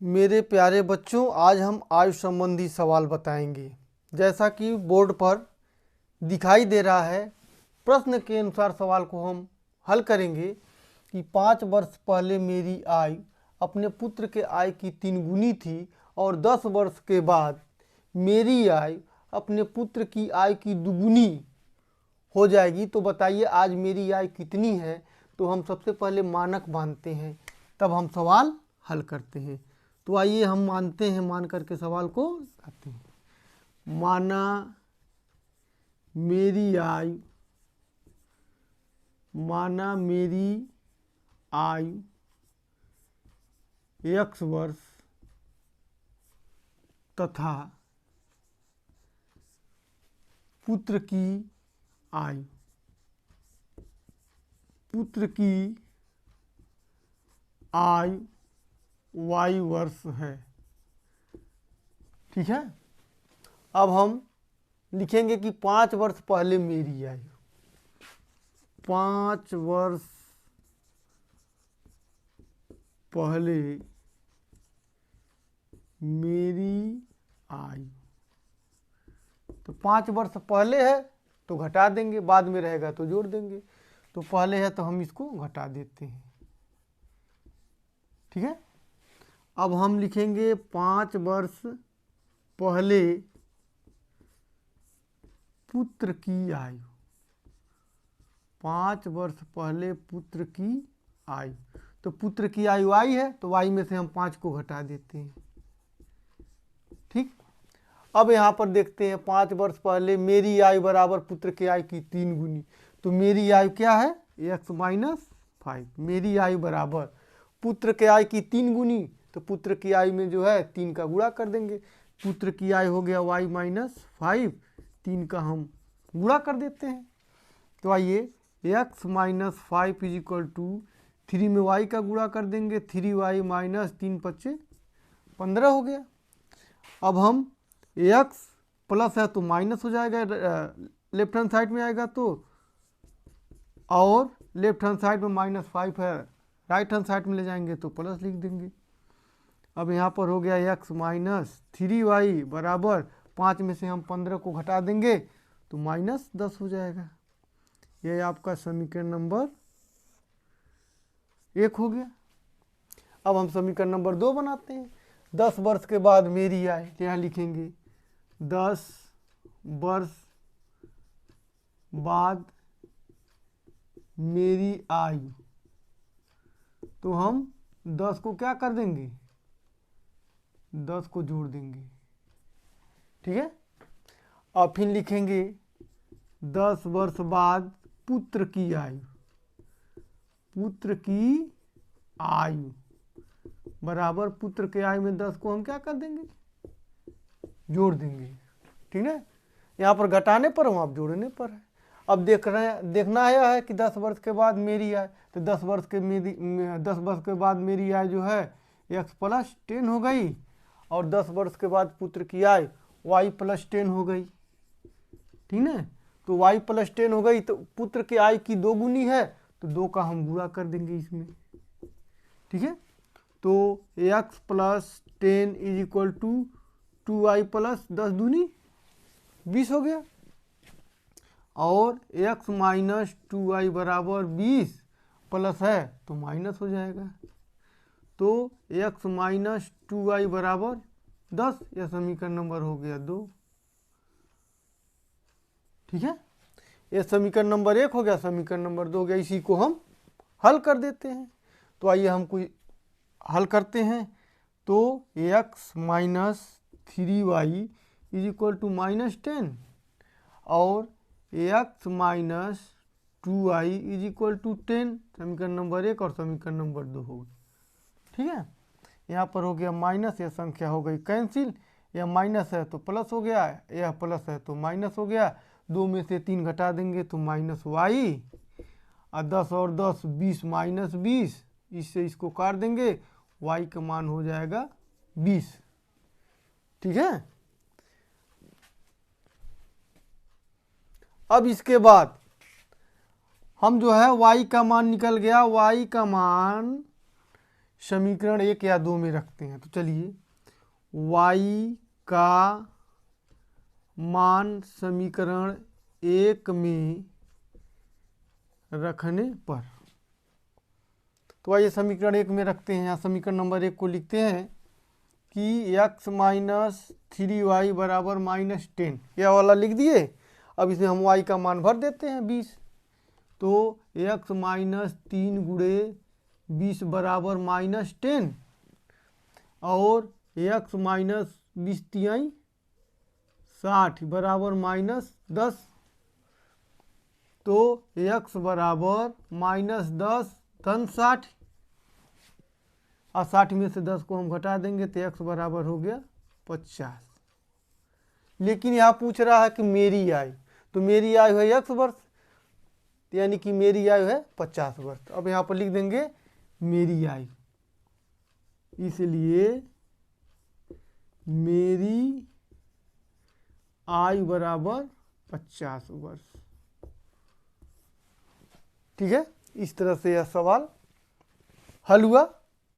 मेरे प्यारे बच्चों, आज हम आयु संबंधी सवाल बताएंगे। जैसा कि बोर्ड पर दिखाई दे रहा है, प्रश्न के अनुसार सवाल को हम हल करेंगे कि 5 वर्ष पहले मेरी आयु अपने पुत्र के आयु की 3 गुनी थी और 10 वर्ष के बाद मेरी आयु अपने पुत्र की आयु की 2 गुनी हो जाएगी। तो बताइए आज मेरी आयु कितनी है। तो हम सबसे पहले मानक मानते हैं, तब हम सवाल हल करते हैं। तो आइए हम मानते हैं, मान करके सवाल को आते हैं। माना मेरी आयु x वर्ष तथा पुत्र की आयु y वर्ष है। ठीक है। अब हम लिखेंगे कि 5 वर्ष पहले मेरी आयु, 5 वर्ष पहले मेरी आयु। तो 5 वर्ष पहले है तो घटा देंगे, बाद में रहेगा तो जोड़ देंगे। तो पहले है तो हम इसको घटा देते हैं। ठीक है। अब हम लिखेंगे 5 वर्ष पहले पुत्र की आयु, 5 वर्ष पहले पुत्र की आयु। तो पुत्र की आयु आई है तो y में से हम 5 को घटा देते हैं। ठीक। अब यहाँ पर देखते हैं 5 वर्ष पहले मेरी आयु बराबर पुत्र की आयु की 3 गुनी। तो मेरी आयु क्या है, x - 5। मेरी आयु बराबर पुत्र के आयु की 3 गुनी, तो पुत्र की आयु में जो है 3 का गुणा कर देंगे। पुत्र की आयु हो गया y - 5, 3 का हम गुणा कर देते हैं। तो आइए x - 5 = 3 में y का गुणा कर देंगे, 3y - 3 × 5 = 15 हो गया। अब हम x प्लस है तो माइनस हो जाएगा, लेफ्ट हैंड साइड में आएगा तो, और लेफ्ट हैंड साइड में -5 है, राइट हैंड साइड में ले जाएंगे तो प्लस लिख देंगे। अब यहाँ पर हो गया x - 3y बराबर 5 में से हम 15 को घटा देंगे तो -10 हो जाएगा। यह आपका समीकरण नंबर 1 हो गया। अब हम समीकरण नंबर 2 बनाते हैं। 10 वर्ष के बाद मेरी आयु, यहाँ लिखेंगे 10 वर्ष बाद मेरी आयु। तो हम 10 को क्या कर देंगे, 10 को जोड़ देंगे। ठीक है। अब फिर लिखेंगे 10 वर्ष बाद पुत्र की आयु, बराबर पुत्र के आयु में 10 को हम क्या कर देंगे, जोड़ देंगे। ठीक है। यहाँ पर घटाने पर, वहाँ पर जोड़ने पर है। अब देखना है कि 10 वर्ष के बाद मेरी आयु, तो 10 वर्ष के बाद मेरी आयु जो है x + 10 हो गई, और 10 वर्ष के बाद पुत्र की आयु y + 10 हो गई। ठीक है। तो y + 10 हो गई, तो पुत्र की आयु की 2 गुनी है तो 2 का हम गुणा कर देंगे इसमें। ठीक है। तो x + 10 = 2y + 10 दूनी 20 हो गया, और x - 2y बराबर 20 प्लस है तो माइनस हो जाएगा। तो x - 2y बराबर 10, यह समीकरण नंबर हो गया 2। ठीक है। यह समीकरण नंबर 1 हो गया, समीकरण नंबर 2 हो गया। इसी को हम हल कर देते हैं। तो आइए हम कोई हल करते हैं। तो x - 3y = -10 और x - 2y = 10, समीकरण नंबर 1 और समीकरण नंबर 2 हो गया। ठीक है। यहाँ पर हो गया माइनस, यह संख्या हो गई कैंसिल, यह माइनस है तो प्लस हो गया, यह प्लस है तो माइनस हो गया। 2 में से 3 घटा देंगे तो -y, और 10 और 10 20 - 20, इससे इसको काट देंगे, y का मान हो जाएगा 20। ठीक है। अब इसके बाद हम जो है y का मान निकल गया, y का मान समीकरण 1 या 2 में रखते हैं। तो चलिए y का मान समीकरण 1 में रखने पर, तो आइए समीकरण 1 में रखते हैं। यहाँ समीकरण नंबर 1 को लिखते हैं कि x माइनस 3y बराबर -10, यह वाला लिख दिए। अब इसमें हम y का मान भर देते हैं 20, तो x माइनस 3 गुणे 20 बराबर -10 और x माइनस 20 तिहाई 60 बराबर -10, तो x बराबर -10 धन 60 और 60 में से 10 को हम घटा देंगे तो x बराबर हो गया 50। लेकिन यहाँ पूछ रहा है कि मेरी आयु, तो मेरी आयु है x वर्ष, यानी कि मेरी आयु है 50 वर्ष। अब यहाँ पर लिख देंगे मेरी आयु, इसलिए मेरी आयु बराबर 50 वर्ष। ठीक है, इस तरह से यह सवाल हल हुआ।